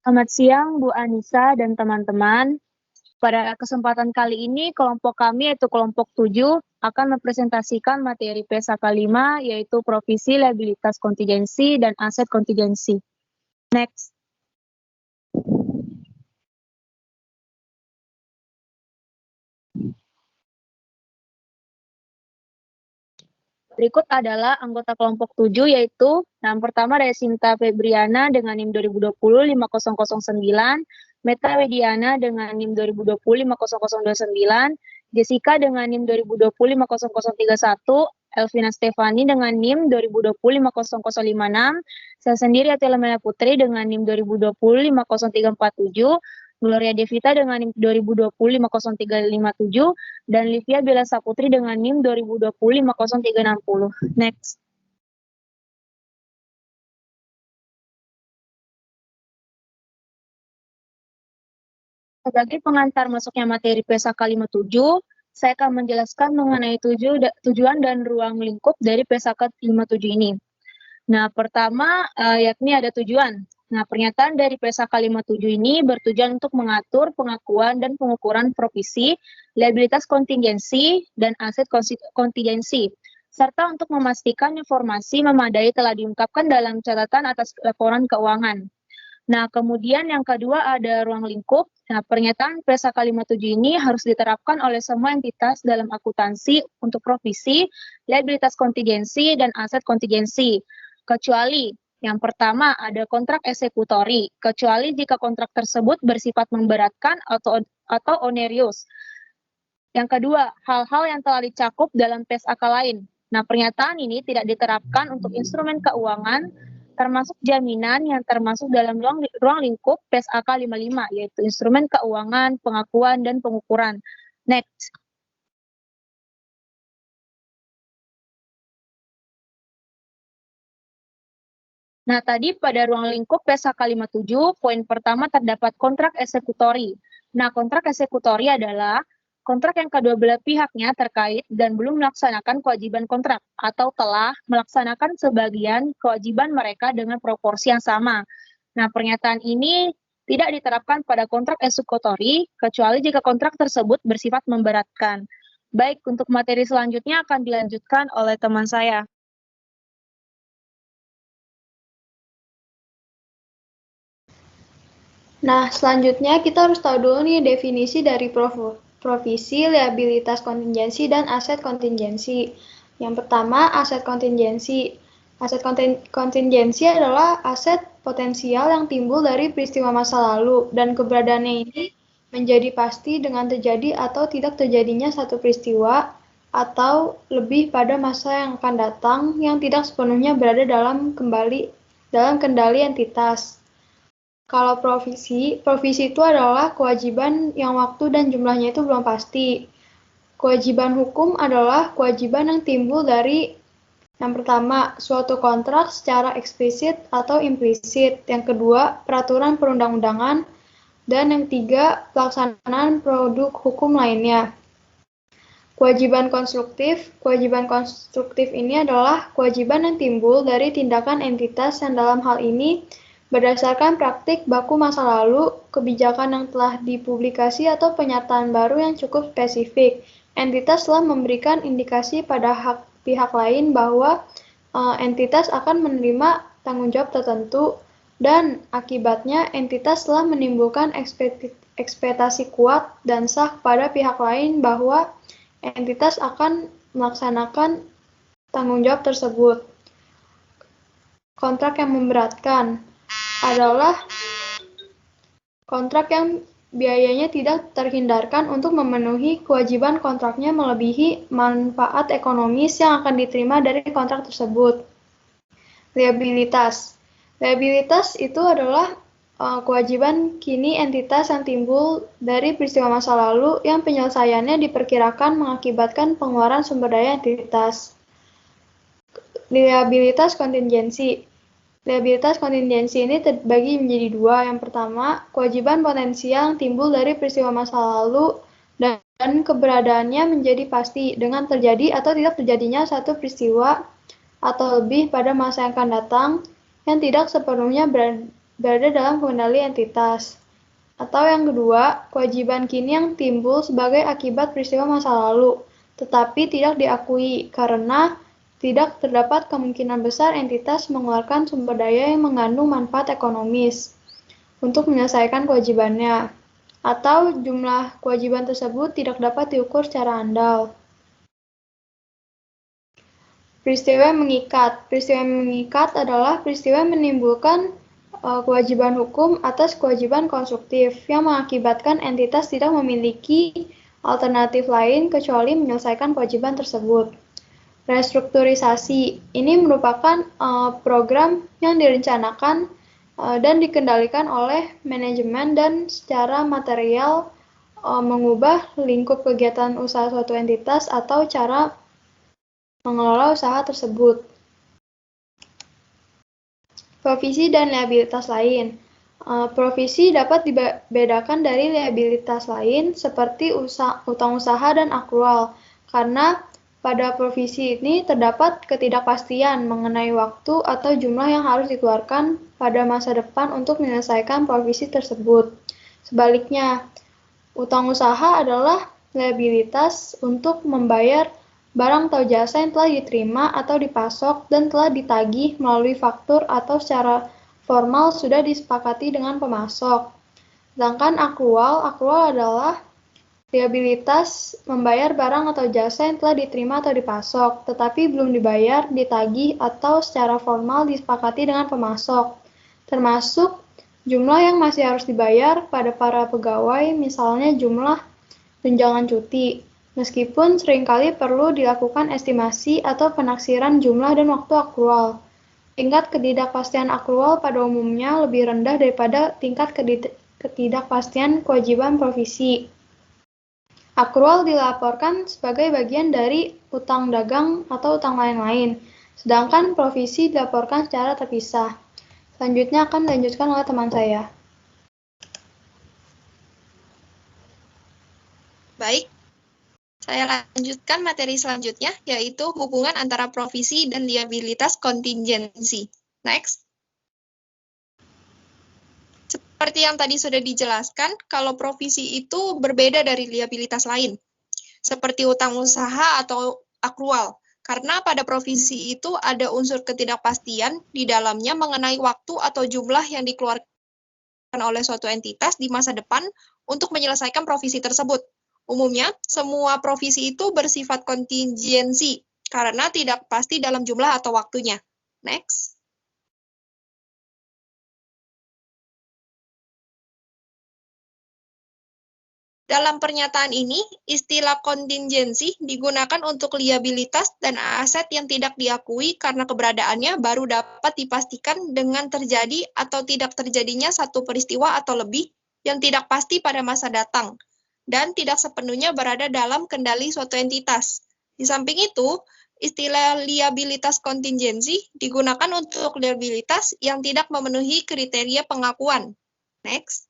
Selamat siang Bu Anissa dan teman-teman. Pada kesempatan kali ini kelompok kami yaitu kelompok 7 akan mempresentasikan materi PSAK 5 yaitu provisi liabilitas kontingensi dan aset kontingensi. Next. Berikut adalah anggota kelompok 7 yaitu yang pertama ada Sinta Febriana dengan NIM 2020 5009, Meta Wediana dengan NIM 2020 50029, Jessica dengan NIM 2020 50031, Elvina Stefani dengan NIM 2020 50056, saya sendiri Atila Mela Putri dengan NIM 2020 50347, Gloria Devita dengan NIM 2020 50357, dan Livia Bella Saputri dengan NIM 2020 50360. Next. Sebagai pengantar masuknya materi PSAK 57, saya akan menjelaskan mengenai tujuan dan ruang lingkup dari PSAK 57 ini. Nah, pertama yakni ada tujuan. Nah, pernyataan dari PSAK 57 ini bertujuan untuk mengatur pengakuan dan pengukuran provisi, liabilitas kontingensi, dan aset kontingensi, serta untuk memastikan informasi memadai telah diungkapkan dalam catatan atas laporan keuangan. Nah, kemudian yang kedua ada ruang lingkup. Nah, pernyataan PSAK 57 ini harus diterapkan oleh semua entitas dalam akuntansi untuk provisi, liabilitas kontingensi, dan aset kontingensi. Kecuali yang pertama ada kontrak eksekutori, kecuali jika kontrak tersebut bersifat memberatkan atau onerius. Yang kedua, hal-hal yang telah dicakup dalam PSAK lain. Nah, pernyataan ini tidak diterapkan untuk instrumen keuangan, termasuk jaminan yang termasuk dalam ruang lingkup PSAK 55, yaitu instrumen keuangan, pengakuan, dan pengukuran. Next. Nah, tadi pada ruang lingkup PSAK 57, poin pertama terdapat kontrak eksekutori. Nah, kontrak eksekutori adalah kontrak yang kedua belah pihaknya terkait dan belum melaksanakan kewajiban kontrak atau telah melaksanakan sebagian kewajiban mereka dengan proporsi yang sama. Nah, pernyataan ini tidak diterapkan pada kontrak eksekutori kecuali jika kontrak tersebut bersifat memberatkan. Baik, untuk materi selanjutnya akan dilanjutkan oleh teman saya. Nah, selanjutnya kita harus tahu dulu nih definisi dari provisi, liabilitas kontingensi, dan aset kontingensi. Yang pertama, aset kontingensi. Aset kontingensi adalah aset potensial yang timbul dari peristiwa masa lalu, dan keberadaannya ini menjadi pasti dengan terjadi atau tidak terjadinya satu peristiwa atau lebih pada masa yang akan datang yang tidak sepenuhnya berada dalam kendali entitas. Kalau provisi itu adalah kewajiban yang waktu dan jumlahnya itu belum pasti. Kewajiban hukum adalah kewajiban yang timbul dari yang pertama, suatu kontrak secara eksplisit atau implisit. Yang kedua, peraturan perundang-undangan. Dan yang ketiga, pelaksanaan produk hukum lainnya. Kewajiban konstruktif ini adalah kewajiban yang timbul dari tindakan entitas yang dalam hal ini berdasarkan praktik baku masa lalu, kebijakan yang telah dipublikasi atau pernyataan baru yang cukup spesifik. Entitas telah memberikan indikasi pada pihak lain bahwa entitas akan menerima tanggung jawab tertentu dan akibatnya entitas telah menimbulkan ekspektasi kuat dan sah pada pihak lain bahwa entitas akan melaksanakan tanggung jawab tersebut. Kontrak yang memberatkan adalah kontrak yang biayanya tidak terhindarkan untuk memenuhi kewajiban kontraknya melebihi manfaat ekonomis yang akan diterima dari kontrak tersebut. Liabilitas itu adalah kewajiban kini entitas yang timbul dari peristiwa masa lalu yang penyelesaiannya diperkirakan mengakibatkan pengeluaran sumber daya entitas. Liabilitas kontingensi. Liabilitas kontingensi ini terbagi menjadi dua. Yang pertama, kewajiban potensial yang timbul dari peristiwa masa lalu dan keberadaannya menjadi pasti dengan terjadi atau tidak terjadinya satu peristiwa atau lebih pada masa yang akan datang yang tidak sepenuhnya berada dalam kendali entitas. Atau yang kedua, kewajiban kini yang timbul sebagai akibat peristiwa masa lalu, tetapi tidak diakui karena tidak terdapat kemungkinan besar entitas mengeluarkan sumber daya yang mengandung manfaat ekonomis untuk menyelesaikan kewajibannya, atau jumlah kewajiban tersebut tidak dapat diukur secara andal. Peristiwa yang mengikat. Peristiwa yang mengikat adalah peristiwa yang menimbulkan kewajiban hukum atas kewajiban konstruktif yang mengakibatkan entitas tidak memiliki alternatif lain kecuali menyelesaikan kewajiban tersebut. Restrukturisasi ini merupakan program yang direncanakan dan dikendalikan oleh manajemen dan secara material mengubah lingkup kegiatan usaha suatu entitas atau cara mengelola usaha tersebut. Provisi dan liabilitas lain. Provisi dapat dibedakan dari liabilitas lain seperti utang usaha dan akrual, karena pada provisi ini terdapat ketidakpastian mengenai waktu atau jumlah yang harus dikeluarkan pada masa depan untuk menyelesaikan provisi tersebut. Sebaliknya, utang usaha adalah liabilitas untuk membayar barang atau jasa yang telah diterima atau dipasok dan telah ditagih melalui faktur atau secara formal sudah disepakati dengan pemasok. Sedangkan akrual adalah liabilitas membayar barang atau jasa yang telah diterima atau dipasok, tetapi belum dibayar, ditagih, atau secara formal disepakati dengan pemasok, termasuk jumlah yang masih harus dibayar pada para pegawai, misalnya jumlah tunjangan cuti. Meskipun seringkali perlu dilakukan estimasi atau penaksiran jumlah dan waktu akrual. Tingkat ketidakpastian akrual pada umumnya lebih rendah daripada tingkat ketidakpastian kewajiban provisi. Akrual dilaporkan sebagai bagian dari utang dagang atau utang lain-lain, sedangkan provisi dilaporkan secara terpisah. Selanjutnya akan dilanjutkan oleh teman saya. Baik, saya lanjutkan materi selanjutnya, yaitu hubungan antara provisi dan liabilitas kontingensi. Next. Seperti yang tadi sudah dijelaskan, kalau provisi itu berbeda dari liabilitas lain, seperti utang usaha atau akrual. Karena pada provisi itu ada unsur ketidakpastian di dalamnya mengenai waktu atau jumlah yang dikeluarkan oleh suatu entitas di masa depan untuk menyelesaikan provisi tersebut. Umumnya, semua provisi itu bersifat kontingensi karena tidak pasti dalam jumlah atau waktunya. Next. Dalam pernyataan ini, istilah kontingensi digunakan untuk liabilitas dan aset yang tidak diakui karena keberadaannya baru dapat dipastikan dengan terjadi atau tidak terjadinya satu peristiwa atau lebih yang tidak pasti pada masa datang, dan tidak sepenuhnya berada dalam kendali suatu entitas. Di samping itu, istilah liabilitas kontingensi digunakan untuk liabilitas yang tidak memenuhi kriteria pengakuan. Next.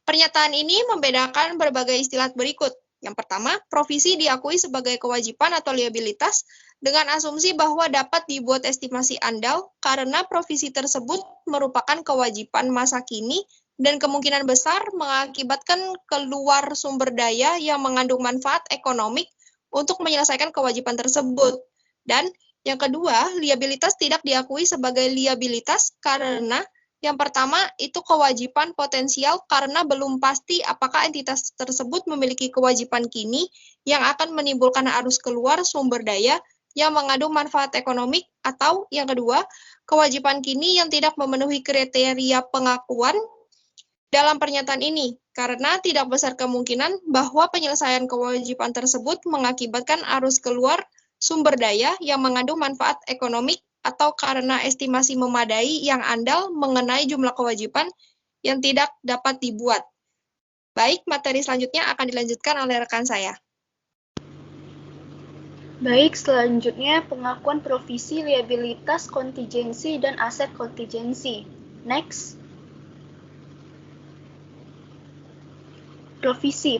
Pernyataan ini membedakan berbagai istilah berikut. Yang pertama, provisi diakui sebagai kewajiban atau liabilitas dengan asumsi bahwa dapat dibuat estimasi andal karena provisi tersebut merupakan kewajiban masa kini dan kemungkinan besar mengakibatkan keluar sumber daya yang mengandung manfaat ekonomik untuk menyelesaikan kewajiban tersebut. Dan yang kedua, liabilitas tidak diakui sebagai liabilitas karena yang pertama, itu kewajiban potensial karena belum pasti apakah entitas tersebut memiliki kewajiban kini yang akan menimbulkan arus keluar sumber daya yang mengandung manfaat ekonomik, atau yang kedua, kewajiban kini yang tidak memenuhi kriteria pengakuan dalam pernyataan ini, karena tidak besar kemungkinan bahwa penyelesaian kewajiban tersebut mengakibatkan arus keluar sumber daya yang mengandung manfaat ekonomik atau karena estimasi memadai yang andal mengenai jumlah kewajiban yang tidak dapat dibuat. Baik, materi selanjutnya akan dilanjutkan oleh rekan saya. Baik, selanjutnya pengakuan provisi, liabilitas kontingensi, dan aset kontingensi. Next. Provisi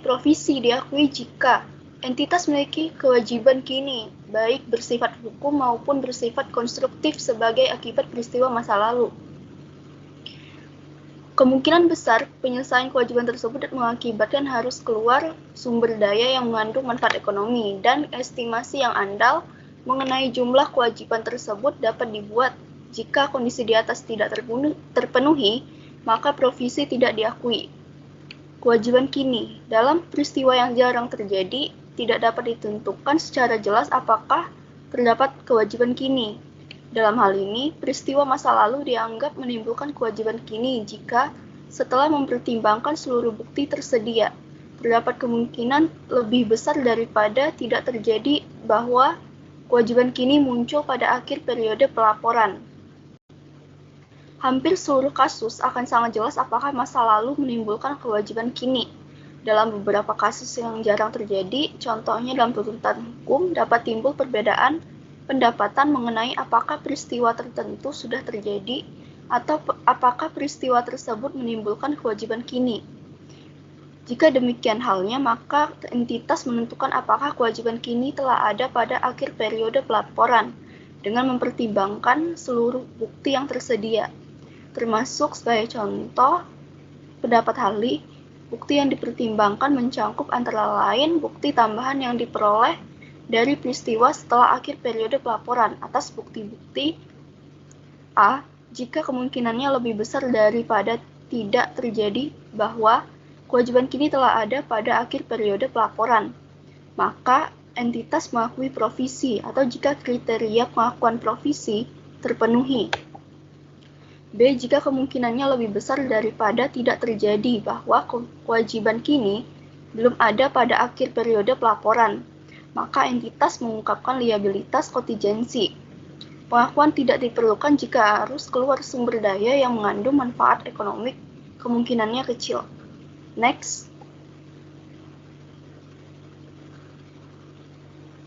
diakui jika Entitas memiliki kewajiban kini, baik bersifat hukum maupun bersifat konstruktif sebagai akibat peristiwa masa lalu. Kemungkinan besar penyelesaian kewajiban tersebut mengakibatkan harus keluar sumber daya yang mengandung manfaat ekonomi, dan estimasi yang andal mengenai jumlah kewajiban tersebut dapat dibuat. Jika kondisi di atas tidak terpenuhi, maka provisi tidak diakui. Kewajiban kini, dalam peristiwa yang jarang terjadi, tidak dapat ditentukan secara jelas apakah terdapat kewajiban kini. Dalam hal ini, peristiwa masa lalu dianggap menimbulkan kewajiban kini jika, setelah mempertimbangkan seluruh bukti tersedia, terdapat kemungkinan lebih besar daripada tidak terjadi bahwa kewajiban kini muncul pada akhir periode pelaporan. Hampir seluruh kasus akan sangat jelas apakah masa lalu menimbulkan kewajiban kini. Dalam beberapa kasus yang jarang terjadi, contohnya dalam tuntutan hukum, dapat timbul perbedaan pendapatan mengenai apakah peristiwa tertentu sudah terjadi atau apakah peristiwa tersebut menimbulkan kewajiban kini. Jika demikian halnya, maka entitas menentukan apakah kewajiban kini telah ada pada akhir periode pelaporan dengan mempertimbangkan seluruh bukti yang tersedia. Termasuk sebagai contoh, pendapat ahli, bukti yang dipertimbangkan mencakup antara lain bukti tambahan yang diperoleh dari peristiwa setelah akhir periode pelaporan atas bukti-bukti A, jika kemungkinannya lebih besar daripada tidak terjadi bahwa kewajiban kini telah ada pada akhir periode pelaporan, maka entitas mengakui provisi atau jika kriteria pengakuan provisi terpenuhi. B. Jika kemungkinannya lebih besar daripada tidak terjadi bahwa kewajiban kini belum ada pada akhir periode pelaporan, maka entitas mengungkapkan liabilitas kontingensi. Pengakuan tidak diperlukan jika harus keluar sumber daya yang mengandung manfaat ekonomi kemungkinannya kecil. Next.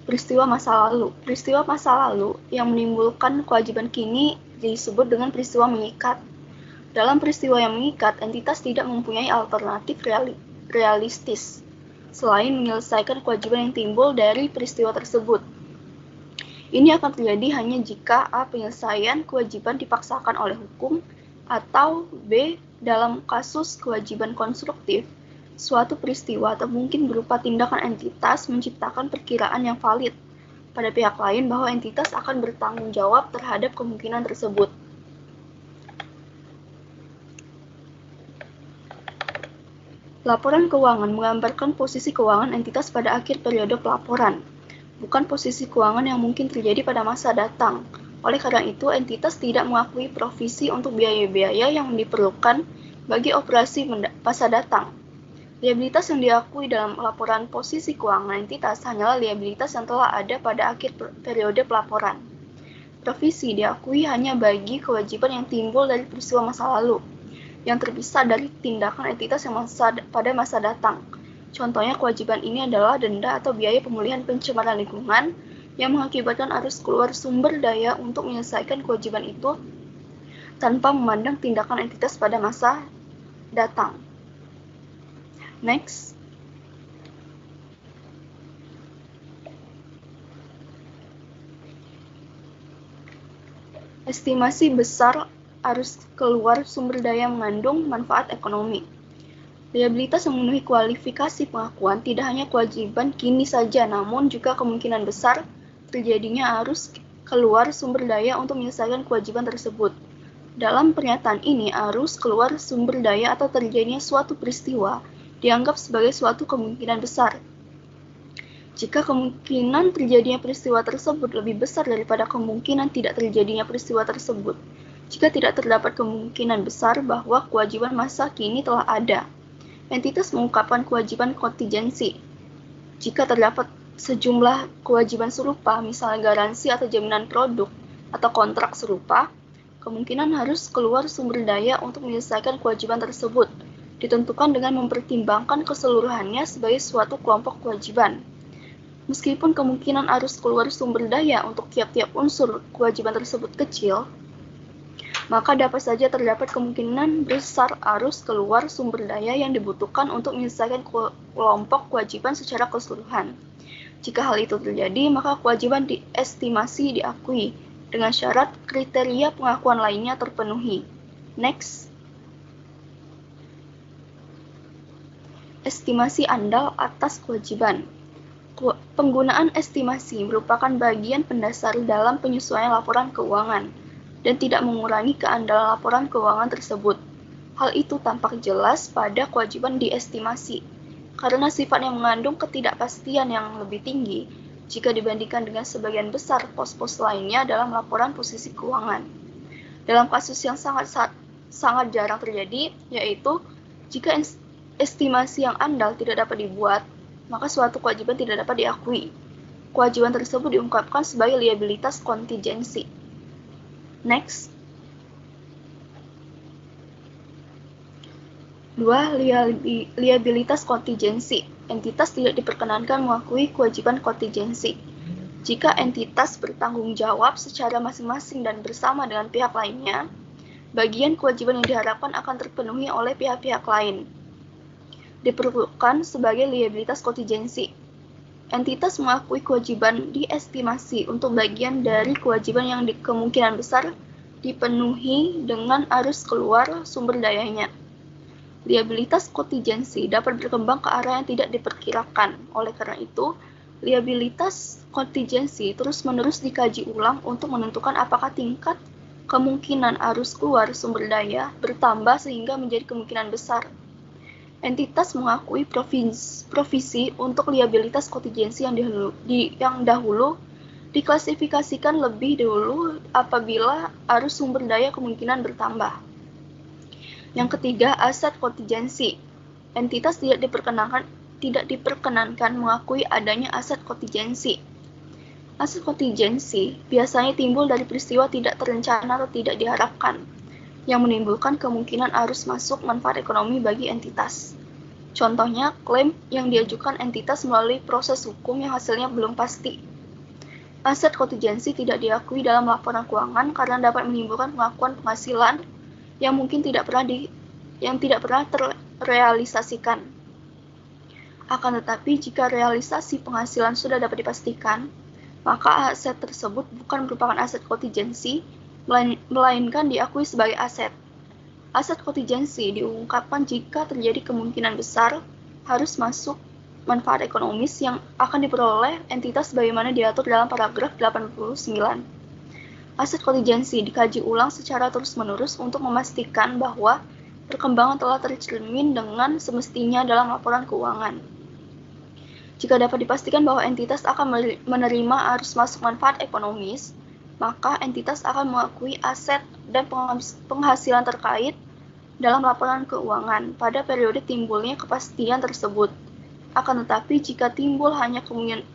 Peristiwa masa lalu. Peristiwa masa lalu yang menimbulkan kewajiban kini disebut dengan peristiwa mengikat. Dalam peristiwa yang mengikat, entitas tidak mempunyai alternatif realistis selain menyelesaikan kewajiban yang timbul dari peristiwa tersebut. Ini akan terjadi hanya jika A. Penyelesaian kewajiban dipaksakan oleh hukum, atau B. Dalam kasus kewajiban konstruktif, suatu peristiwa atau mungkin berupa tindakan entitas menciptakan perkiraan yang valid pada pihak lain bahwa entitas akan bertanggung jawab terhadap kemungkinan tersebut. Laporan keuangan menggambarkan posisi keuangan entitas pada akhir periode pelaporan, bukan posisi keuangan yang mungkin terjadi pada masa datang. Oleh karena itu, entitas tidak mengakui provisi untuk biaya-biaya yang diperlukan bagi operasi masa datang. Liabilitas yang diakui dalam laporan posisi keuangan entitas hanyalah liabilitas yang telah ada pada akhir periode pelaporan. Provisi diakui hanya bagi kewajiban yang timbul dari peristiwa masa lalu, yang terpisah dari tindakan entitas yang pada masa datang. Contohnya kewajiban ini adalah denda atau biaya pemulihan pencemaran lingkungan yang mengakibatkan harus keluar sumber daya untuk menyelesaikan kewajiban itu tanpa memandang tindakan entitas pada masa datang. Next. Estimasi besar harus keluar sumber daya mengandung manfaat ekonomi. Liabilitas yang memenuhi kualifikasi pengakuan tidak hanya kewajiban kini saja, namun juga kemungkinan besar terjadinya harus keluar sumber daya untuk menyelesaikan kewajiban tersebut. Dalam pernyataan ini, harus keluar sumber daya atau terjadinya suatu peristiwa dianggap sebagai suatu kemungkinan besar. Jika kemungkinan terjadinya peristiwa tersebut lebih besar daripada kemungkinan tidak terjadinya peristiwa tersebut, jika tidak terdapat kemungkinan besar bahwa kewajiban masa kini telah ada, entitas mengungkapkan kewajiban kontingensi. Jika terdapat sejumlah kewajiban serupa, misalnya garansi atau jaminan produk atau kontrak serupa, kemungkinan harus keluar sumber daya untuk menyelesaikan kewajiban tersebut ditentukan dengan mempertimbangkan keseluruhannya sebagai suatu kelompok kewajiban. Meskipun kemungkinan harus keluar sumber daya untuk tiap-tiap unsur kewajiban tersebut kecil, maka dapat saja terdapat kemungkinan besar harus keluar sumber daya yang dibutuhkan untuk menyelesaikan kelompok kewajiban secara keseluruhan. Jika hal itu terjadi, maka kewajiban diestimasi diakui dengan syarat kriteria pengakuan lainnya terpenuhi. Next. Estimasi andal atas kewajiban. Penggunaan estimasi merupakan bagian pendasar dalam penyesuaian laporan keuangan dan tidak mengurangi keandalan laporan keuangan tersebut. Hal itu tampak jelas pada kewajiban diestimasi, karena sifatnya mengandung ketidakpastian yang lebih tinggi jika dibandingkan dengan sebagian besar pos-pos lainnya dalam laporan posisi keuangan. Dalam kasus yang sangat jarang terjadi, yaitu jika estimasi yang andal tidak dapat dibuat, maka suatu kewajiban tidak dapat diakui. Kewajiban tersebut diungkapkan sebagai liabilitas kontingensi. Next. 2. Liabilitas kontingensi. Entitas tidak diperkenankan mengakui kewajiban kontingensi. Jika entitas bertanggung jawab secara masing-masing dan bersama dengan pihak lainnya, bagian kewajiban yang diharapkan akan terpenuhi oleh pihak-pihak lain. Diperlukan sebagai liabilitas kontingensi. Entitas mengakui kewajiban diestimasi untuk bagian dari kewajiban yang kemungkinan besar dipenuhi dengan arus keluar sumber dayanya. Liabilitas kontingensi dapat berkembang ke arah yang tidak diperkirakan. Oleh karena itu, liabilitas kontingensi terus-menerus dikaji ulang untuk menentukan apakah tingkat kemungkinan arus keluar sumber daya bertambah sehingga menjadi kemungkinan besar. Entitas mengakui provisi untuk liabilitas kontingensi yang dahulu diklasifikasikan lebih dulu apabila arus sumber daya kemungkinan bertambah. Yang ketiga, aset kontingensi. Entitas tidak diperkenankan mengakui adanya aset kontingensi. Aset kontingensi biasanya timbul dari peristiwa tidak terencana atau tidak diharapkan, yang menimbulkan kemungkinan arus masuk manfaat ekonomi bagi entitas. Contohnya, klaim yang diajukan entitas melalui proses hukum yang hasilnya belum pasti. Aset kontingensi tidak diakui dalam laporan keuangan karena dapat menimbulkan pengakuan penghasilan yang mungkin tidak pernah terrealisasikan. Akan tetapi, jika realisasi penghasilan sudah dapat dipastikan, maka aset tersebut bukan merupakan aset kontingensi, melainkan diakui sebagai aset. Aset kontingensi diungkapkan jika terjadi kemungkinan besar harus masuk manfaat ekonomis yang akan diperoleh entitas sebagaimana diatur dalam paragraf 89. Aset kontingensi dikaji ulang secara terus-menerus untuk memastikan bahwa perkembangan telah tercermin dengan semestinya dalam laporan keuangan. Jika dapat dipastikan bahwa entitas akan menerima arus masuk manfaat ekonomis, maka entitas akan mengakui aset dan penghasilan terkait dalam laporan keuangan pada periode timbulnya kepastian tersebut. Akan tetapi, jika timbul hanya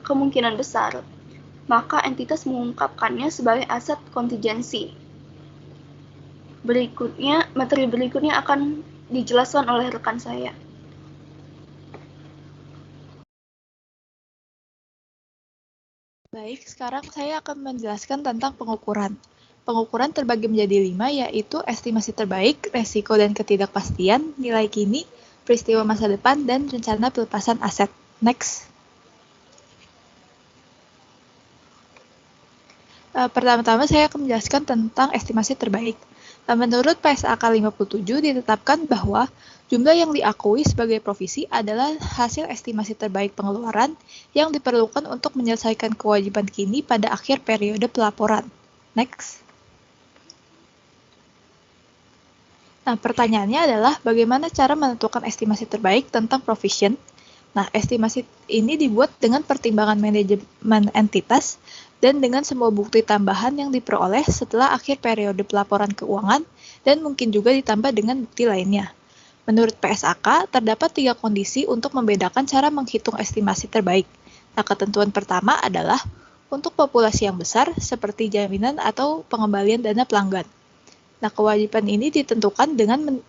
kemungkinan besar, maka entitas mengungkapkannya sebagai aset kontingensi. Materi berikutnya akan dijelaskan oleh rekan saya. Baik, sekarang saya akan menjelaskan tentang pengukuran. Pengukuran terbagi menjadi 5, yaitu estimasi terbaik, resiko dan ketidakpastian, nilai kini, peristiwa masa depan, dan rencana pelepasan aset. Next. Pertama-tama saya akan menjelaskan tentang estimasi terbaik. Menurut PSAK 57 ditetapkan bahwa jumlah yang diakui sebagai provisi adalah hasil estimasi terbaik pengeluaran yang diperlukan untuk menyelesaikan kewajiban kini pada akhir periode pelaporan. Next. Nah, pertanyaannya adalah bagaimana cara menentukan estimasi terbaik tentang provision? Nah, estimasi ini dibuat dengan pertimbangan manajemen entitas dan dengan semua bukti tambahan yang diperoleh setelah akhir periode pelaporan keuangan dan mungkin juga ditambah dengan bukti lainnya. Menurut PSAK, terdapat 3 kondisi untuk membedakan cara menghitung estimasi terbaik. Nah, ketentuan pertama adalah untuk populasi yang besar seperti jaminan atau pengembalian dana pelanggan. Nah, kewajiban ini ditentukan dengan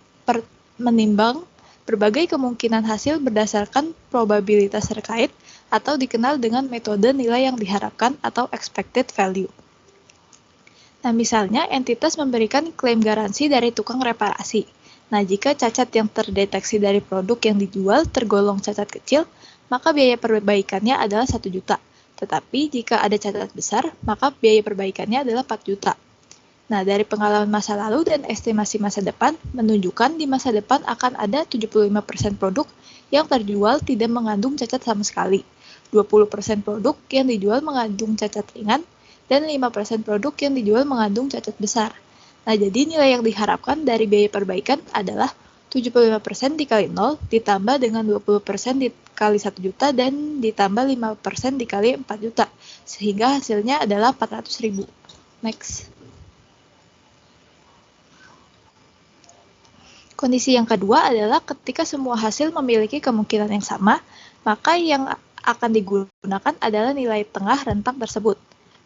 menimbang berbagai kemungkinan hasil berdasarkan probabilitas terkait atau dikenal dengan metode nilai yang diharapkan atau expected value. Nah, misalnya entitas memberikan klaim garansi dari tukang reparasi. Nah, jika cacat yang terdeteksi dari produk yang dijual tergolong cacat kecil, maka biaya perbaikannya adalah 1 juta. Tetapi jika ada catatan besar, maka biaya perbaikannya adalah 4 juta. Nah, dari pengalaman masa lalu dan estimasi masa depan, menunjukkan di masa depan akan ada 75% produk yang terjual tidak mengandung cacat sama sekali, 20% produk yang dijual mengandung cacat ringan, dan 5% produk yang dijual mengandung cacat besar. Nah, jadi nilai yang diharapkan dari biaya perbaikan adalah 75% dikali 0 ditambah dengan 20% dikali 1 juta dan ditambah 5% dikali 4 juta, sehingga hasilnya adalah 400.000. Next. Kondisi yang kedua adalah ketika semua hasil memiliki kemungkinan yang sama, maka yang akan digunakan adalah nilai tengah rentang tersebut.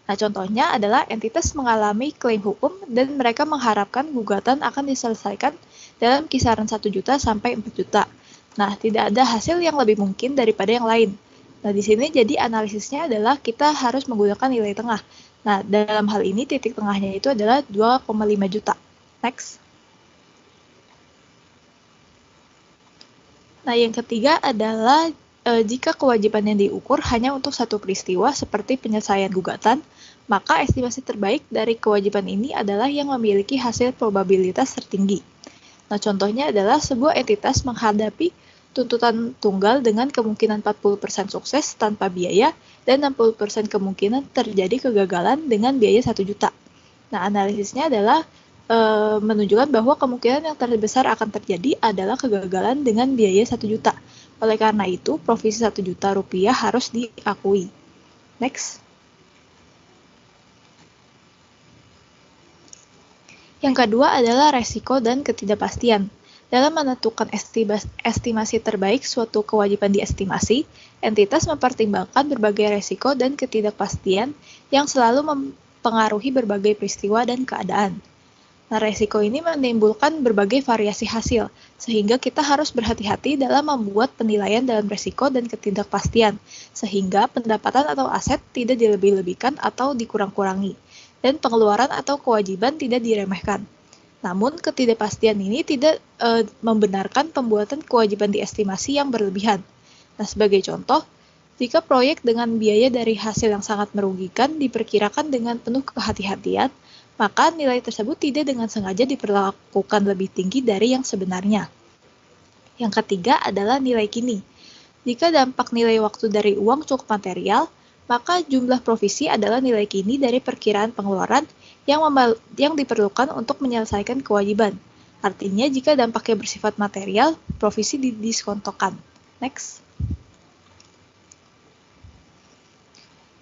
Nah, contohnya adalah entitas mengalami klaim hukum dan mereka mengharapkan gugatan akan diselesaikan dalam kisaran 1 juta sampai 4 juta. Nah, tidak ada hasil yang lebih mungkin daripada yang lain. Nah, di sini jadi analisisnya adalah kita harus menggunakan nilai tengah. Nah, dalam hal ini titik tengahnya itu adalah 2,5 juta. Next. Nah, yang ketiga adalah jika kewajiban yang diukur hanya untuk satu peristiwa seperti penyelesaian gugatan, maka estimasi terbaik dari kewajiban ini adalah yang memiliki hasil probabilitas tertinggi. Nah, contohnya adalah sebuah entitas menghadapi tuntutan tunggal dengan kemungkinan 40% sukses tanpa biaya dan 60% kemungkinan terjadi kegagalan dengan biaya 1 juta. Nah, analisisnya adalah menunjukkan bahwa kemungkinan yang terbesar akan terjadi adalah kegagalan dengan biaya 1 juta. Oleh karena itu, provisi 1 juta rupiah harus diakui. Next. Yang kedua adalah resiko dan ketidakpastian. Dalam menentukan estimasi terbaik suatu kewajiban diestimasi, entitas mempertimbangkan berbagai resiko dan ketidakpastian yang selalu mempengaruhi berbagai peristiwa dan keadaan. Nah, resiko ini menimbulkan berbagai variasi hasil, sehingga kita harus berhati-hati dalam membuat penilaian dalam resiko dan ketidakpastian, sehingga pendapatan atau aset tidak dilebih-lebihkan atau dikurang-kurangi, dan pengeluaran atau kewajiban tidak diremehkan. Namun, ketidakpastian ini tidak membenarkan pembuatan kewajiban diestimasi yang berlebihan. Nah, sebagai contoh, jika proyek dengan biaya dari hasil yang sangat merugikan diperkirakan dengan penuh kehati-hatian, maka nilai tersebut tidak dengan sengaja diperlakukan lebih tinggi dari yang sebenarnya. Yang ketiga adalah nilai kini. Jika dampak nilai waktu dari uang cukup material, maka jumlah provisi adalah nilai kini dari perkiraan pengeluaran yang diperlukan untuk menyelesaikan kewajiban. Artinya, jika dampaknya bersifat material, provisi didiskontokan. Next.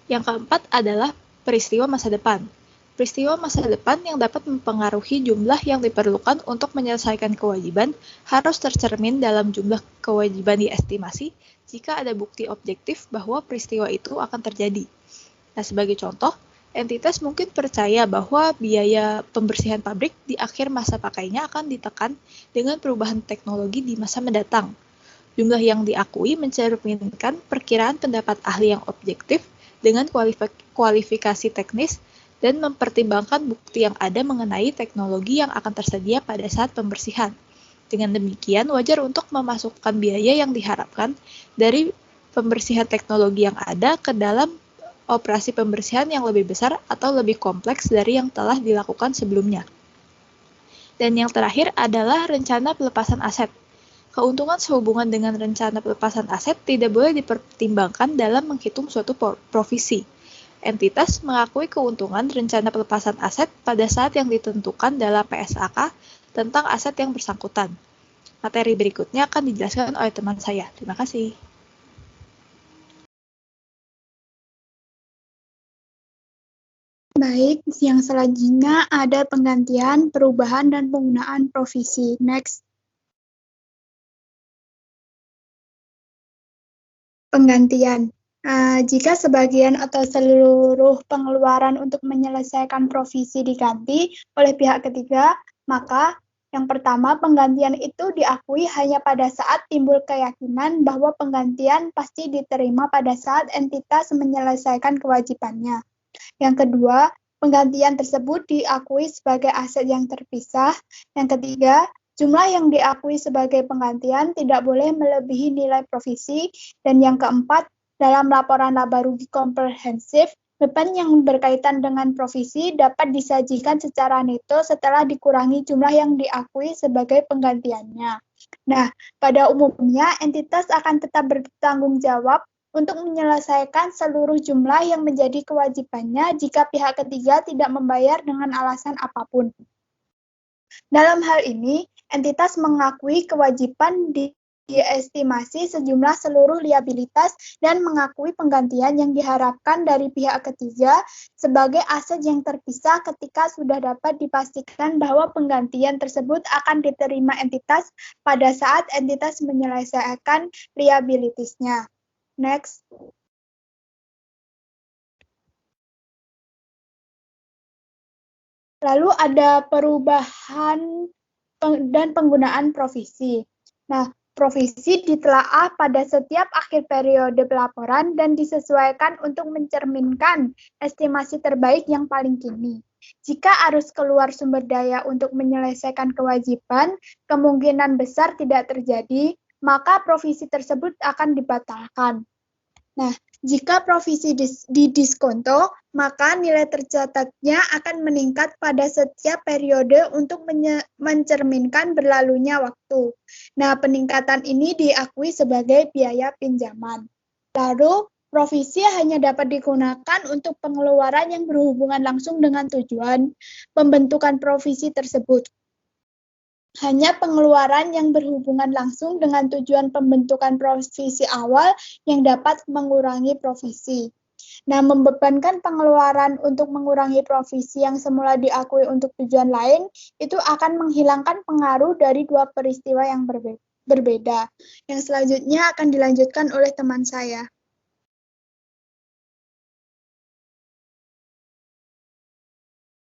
Yang keempat adalah peristiwa masa depan. Peristiwa masa depan yang dapat mempengaruhi jumlah yang diperlukan untuk menyelesaikan kewajiban harus tercermin dalam jumlah kewajiban diestimasi jika ada bukti objektif bahwa peristiwa itu akan terjadi. Nah, sebagai contoh, entitas mungkin percaya bahwa biaya pembersihan pabrik di akhir masa pakainya akan ditekan dengan perubahan teknologi di masa mendatang. Jumlah yang diakui mencerminkan perkiraan pendapat ahli yang objektif dengan kualifikasi teknis dan mempertimbangkan bukti yang ada mengenai teknologi yang akan tersedia pada saat pembersihan. Dengan demikian, wajar untuk memasukkan biaya yang diharapkan dari pembersihan teknologi yang ada ke dalam operasi pembersihan yang lebih besar atau lebih kompleks dari yang telah dilakukan sebelumnya. Dan yang terakhir adalah rencana pelepasan aset. Keuntungan sehubungan dengan rencana pelepasan aset tidak boleh dipertimbangkan dalam menghitung suatu provisi. Entitas mengakui keuntungan rencana pelepasan aset pada saat yang ditentukan dalam PSAK tentang aset yang bersangkutan. Materi berikutnya akan dijelaskan oleh teman saya. Terima kasih. Baik, yang selanjutnya ada penggantian, perubahan, dan penggunaan provisi. Next. Penggantian. Jika sebagian atau seluruh pengeluaran untuk menyelesaikan provisi diganti oleh pihak ketiga, maka yang pertama, penggantian itu diakui hanya pada saat timbul keyakinan bahwa penggantian pasti diterima pada saat entitas menyelesaikan kewajibannya. Yang kedua, penggantian tersebut diakui sebagai aset yang terpisah. Yang ketiga, Jumlah yang diakui sebagai penggantian tidak boleh melebihi nilai provisi. Dan yang keempat, dalam laporan laba rugi komprehensif, beban yang berkaitan dengan provisi dapat disajikan secara neto setelah dikurangi jumlah yang diakui sebagai penggantiannya. Nah, pada umumnya entitas akan tetap bertanggung jawab untuk menyelesaikan seluruh jumlah yang menjadi kewajibannya jika pihak ketiga tidak membayar dengan alasan apapun. Dalam hal ini, entitas mengakui kewajiban diestimasi sejumlah seluruh liabilitas dan mengakui penggantian yang diharapkan dari pihak ketiga sebagai aset yang terpisah ketika sudah dapat dipastikan bahwa penggantian tersebut akan diterima entitas pada saat entitas menyelesaikan liabilitasnya. Next. Lalu ada perubahan dan penggunaan provisi. Nah, provisi ditelaah pada setiap akhir periode pelaporan dan disesuaikan untuk mencerminkan estimasi terbaik yang paling kini. Jika arus keluar sumber daya untuk menyelesaikan kewajiban kemungkinan besar tidak terjadi, maka provisi tersebut akan dibatalkan. Nah, jika provisi didiskonto, maka nilai tercatatnya akan meningkat pada setiap periode untuk mencerminkan berlalunya waktu. Nah, peningkatan ini diakui sebagai biaya pinjaman. Lalu, provisi hanya dapat digunakan untuk pengeluaran yang berhubungan langsung dengan tujuan pembentukan provisi tersebut. Hanya pengeluaran yang berhubungan langsung dengan tujuan pembentukan provisi awal yang dapat mengurangi provisi. Nah, membebankan pengeluaran untuk mengurangi provisi yang semula diakui untuk tujuan lain, itu akan menghilangkan pengaruh dari dua peristiwa yang berbeda. Yang selanjutnya akan dilanjutkan oleh teman saya.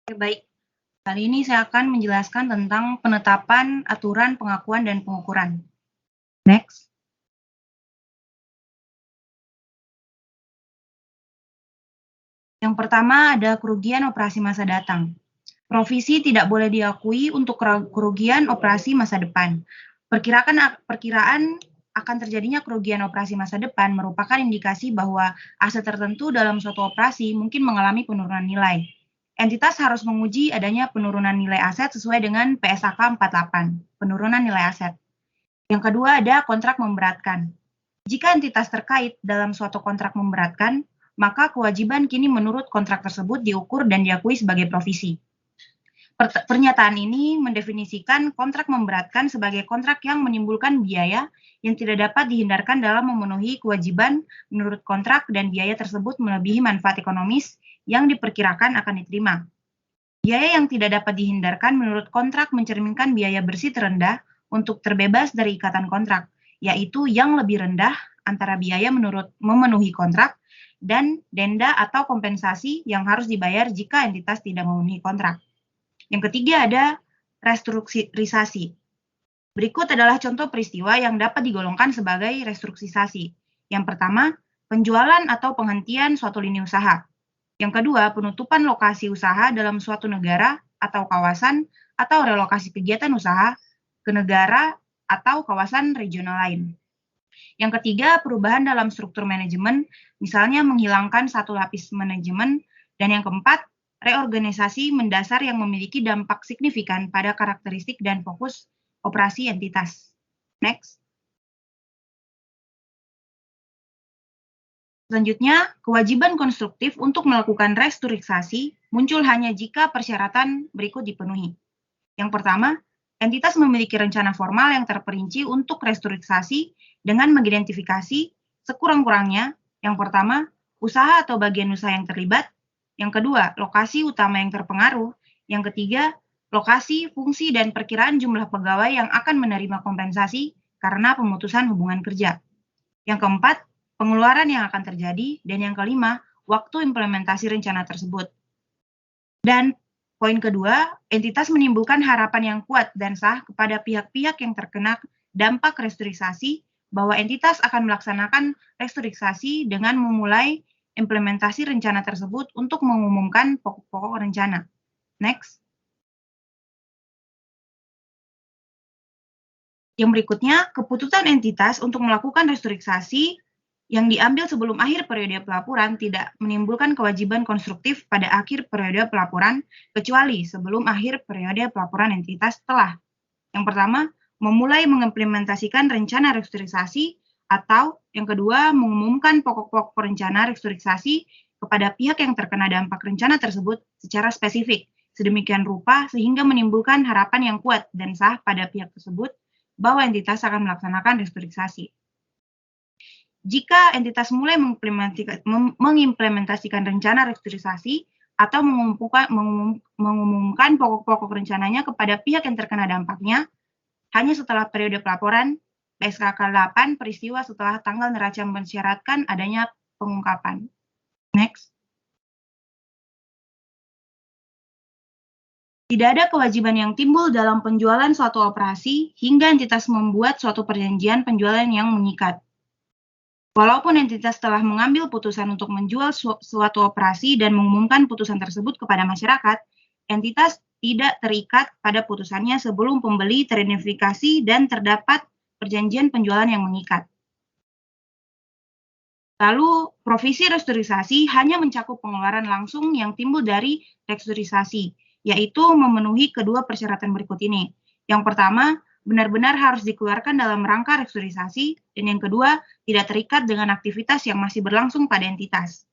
Baik. Kali ini saya akan menjelaskan tentang penetapan aturan pengakuan dan pengukuran. Next. Yang pertama ada kerugian operasi masa datang. Provisi tidak boleh diakui untuk kerugian operasi masa depan. Perkiraan akan terjadinya kerugian operasi masa depan merupakan indikasi bahwa aset tertentu dalam suatu operasi mungkin mengalami penurunan nilai. Entitas harus menguji adanya penurunan nilai aset sesuai dengan PSAK 48, penurunan nilai aset. Yang kedua ada kontrak memberatkan. Jika entitas terkait dalam suatu kontrak memberatkan, maka kewajiban kini menurut kontrak tersebut diukur dan diakui sebagai provisi. Pernyataan ini mendefinisikan kontrak memberatkan sebagai kontrak yang menimbulkan biaya yang tidak dapat dihindarkan dalam memenuhi kewajiban menurut kontrak dan biaya tersebut melebihi manfaat ekonomis yang diperkirakan akan diterima. Biaya yang tidak dapat dihindarkan menurut kontrak mencerminkan biaya bersih terendah untuk terbebas dari ikatan kontrak, yaitu yang lebih rendah antara biaya menurut memenuhi kontrak dan denda atau kompensasi yang harus dibayar jika entitas tidak memenuhi kontrak. Yang ketiga ada restrukturisasi. Berikut adalah contoh peristiwa yang dapat digolongkan sebagai restrukturisasi. Yang pertama, penjualan atau penghentian suatu lini usaha. Yang kedua, penutupan lokasi usaha dalam suatu negara atau kawasan atau relokasi kegiatan usaha ke negara atau kawasan regional lain. Yang ketiga, perubahan dalam struktur manajemen, misalnya menghilangkan satu lapis manajemen. Dan yang keempat, reorganisasi mendasar yang memiliki dampak signifikan pada karakteristik dan fokus operasi entitas. Next. Selanjutnya, kewajiban konstruktif untuk melakukan restrukturisasi muncul hanya jika persyaratan berikut dipenuhi. Yang pertama, entitas memiliki rencana formal yang terperinci untuk restrukturisasi dengan mengidentifikasi sekurang-kurangnya, yang pertama, usaha atau bagian usaha yang terlibat, yang kedua, lokasi utama yang terpengaruh, yang ketiga, lokasi, fungsi, dan perkiraan jumlah pegawai yang akan menerima kompensasi karena pemutusan hubungan kerja. Yang keempat, pengeluaran yang akan terjadi, dan yang kelima, waktu implementasi rencana tersebut. Dan poin kedua, entitas menimbulkan harapan yang kuat dan sah kepada pihak-pihak yang terkena dampak restrukturisasi bahwa entitas akan melaksanakan restrukturisasi dengan memulai implementasi rencana tersebut untuk mengumumkan pokok-pokok rencana. Next. Yang berikutnya, keputusan entitas untuk melakukan restrukturisasi yang diambil sebelum akhir periode pelaporan tidak menimbulkan kewajiban konstruktif pada akhir periode pelaporan, kecuali sebelum akhir periode pelaporan entitas telah. Yang pertama, memulai mengimplementasikan rencana restrukturisasi, atau yang kedua, mengumumkan pokok-pokok rencana restrukturisasi kepada pihak yang terkena dampak rencana tersebut secara spesifik, sedemikian rupa sehingga menimbulkan harapan yang kuat dan sah pada pihak tersebut bahwa entitas akan melaksanakan restrukturisasi. Jika entitas mulai mengimplementasikan rencana restrukturisasi atau mengumumkan pokok-pokok rencananya kepada pihak yang terkena dampaknya, hanya setelah periode pelaporan, PSKK 8 peristiwa setelah tanggal neraca mensyaratkan adanya pengungkapan. Next. Tidak ada kewajiban yang timbul dalam penjualan suatu operasi hingga entitas membuat suatu perjanjian penjualan yang mengikat. Walaupun entitas telah mengambil putusan untuk menjual suatu operasi dan mengumumkan putusan tersebut kepada masyarakat, entitas tidak terikat pada putusannya sebelum pembeli teridentifikasi dan terdapat perjanjian penjualan yang mengikat. Lalu, provisi restrukturisasi hanya mencakup pengeluaran langsung yang timbul dari restrukturisasi, yaitu memenuhi kedua persyaratan berikut ini. Yang pertama, benar-benar harus dikeluarkan dalam rangka restrukturisasi, dan yang kedua, tidak terikat dengan aktivitas yang masih berlangsung pada entitas.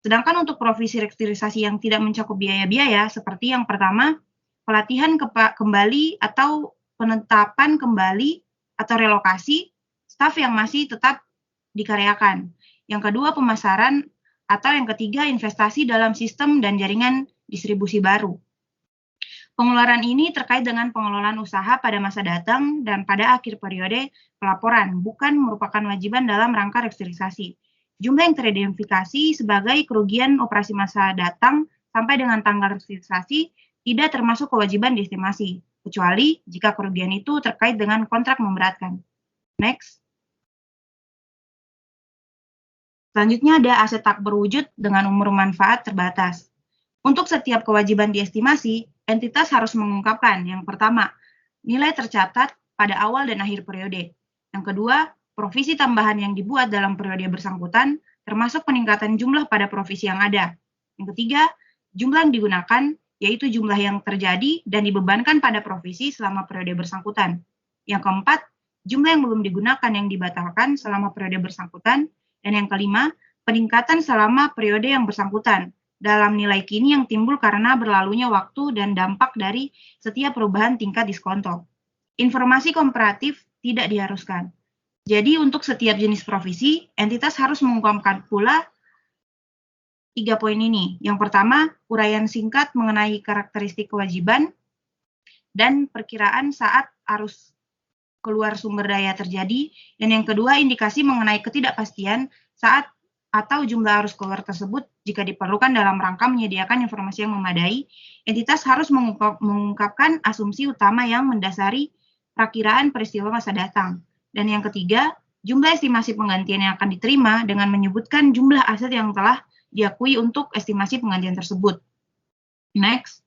Sedangkan untuk provisi restrukturisasi yang tidak mencakup biaya-biaya, seperti yang pertama, pelatihan kembali atau penetapan kembali atau relokasi staf yang masih tetap dikaryakan. Yang kedua, pemasaran, atau yang ketiga, investasi dalam sistem dan jaringan distribusi baru. Pengeluaran ini terkait dengan pengelolaan usaha pada masa datang dan pada akhir periode pelaporan, bukan merupakan wajiban dalam rangka restrukturisasi. Jumlah yang teridentifikasi sebagai kerugian operasi masa datang sampai dengan tanggal restrukturisasi tidak termasuk kewajiban diestimasi, kecuali jika kerugian itu terkait dengan kontrak memberatkan. Next. Selanjutnya ada aset tak berwujud dengan umur manfaat terbatas. Untuk setiap kewajiban diestimasi, entitas harus mengungkapkan yang pertama, nilai tercatat pada awal dan akhir periode. Yang kedua, provisi tambahan yang dibuat dalam periode bersangkutan, termasuk peningkatan jumlah pada provisi yang ada. Yang ketiga, jumlah yang digunakan, yaitu jumlah yang terjadi dan dibebankan pada provisi selama periode bersangkutan. Yang keempat, jumlah yang belum digunakan yang dibatalkan selama periode bersangkutan. Dan yang kelima, peningkatan selama periode yang bersangkutan dalam nilai kini yang timbul karena berlalunya waktu dan dampak dari setiap perubahan tingkat diskonto. Informasi komparatif tidak diharuskan. Jadi untuk setiap jenis provisi, entitas harus mengungkapkan pula 3 poin ini. Yang pertama, uraian singkat mengenai karakteristik kewajiban dan perkiraan saat arus keluar sumber daya terjadi. Dan yang kedua, indikasi mengenai ketidakpastian saat atau jumlah arus keluar tersebut jika diperlukan dalam rangka menyediakan informasi yang memadai. Entitas harus mengungkapkan asumsi utama yang mendasari perakiraan peristiwa masa datang. Dan yang ketiga, jumlah estimasi penggantian yang akan diterima dengan menyebutkan jumlah aset yang telah diakui untuk estimasi penggantian tersebut. Next.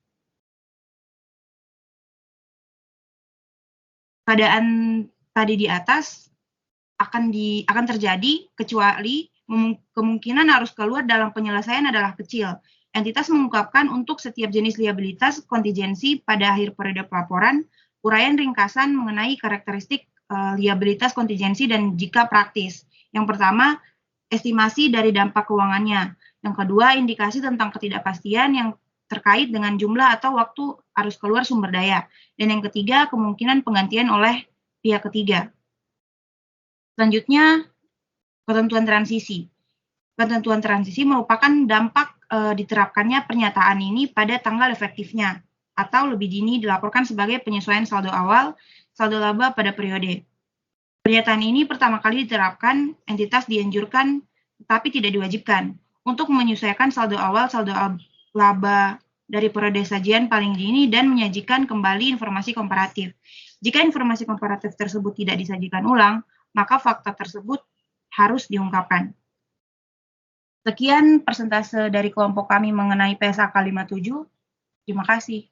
Keadaan tadi di atas akan terjadi kecuali kemungkinan harus keluar dalam penyelesaian adalah kecil. Entitas mengungkapkan untuk setiap jenis liabilitas kontingensi pada akhir periode pelaporan, uraian ringkasan mengenai karakteristik liabilitas kontingensi dan jika praktis. Yang pertama, estimasi dari dampak keuangannya. Yang kedua, indikasi tentang ketidakpastian yang terkait dengan jumlah atau waktu arus keluar sumber daya. Dan yang ketiga, kemungkinan penggantian oleh pihak ketiga. Selanjutnya, ketentuan transisi. Ketentuan transisi merupakan dampak diterapkannya pernyataan ini pada tanggal efektifnya, atau lebih dini dilaporkan sebagai penyesuaian saldo awal, saldo laba pada periode. Pernyataan ini pertama kali diterapkan, entitas dianjurkan tetapi tidak diwajibkan untuk menyesuaikan saldo awal, saldo laba dari periode sajian paling dini dan menyajikan kembali informasi komparatif. Jika informasi komparatif tersebut tidak disajikan ulang, maka fakta tersebut harus diungkapkan. Sekian persentase dari kelompok kami mengenai PSAK 57. Terima kasih.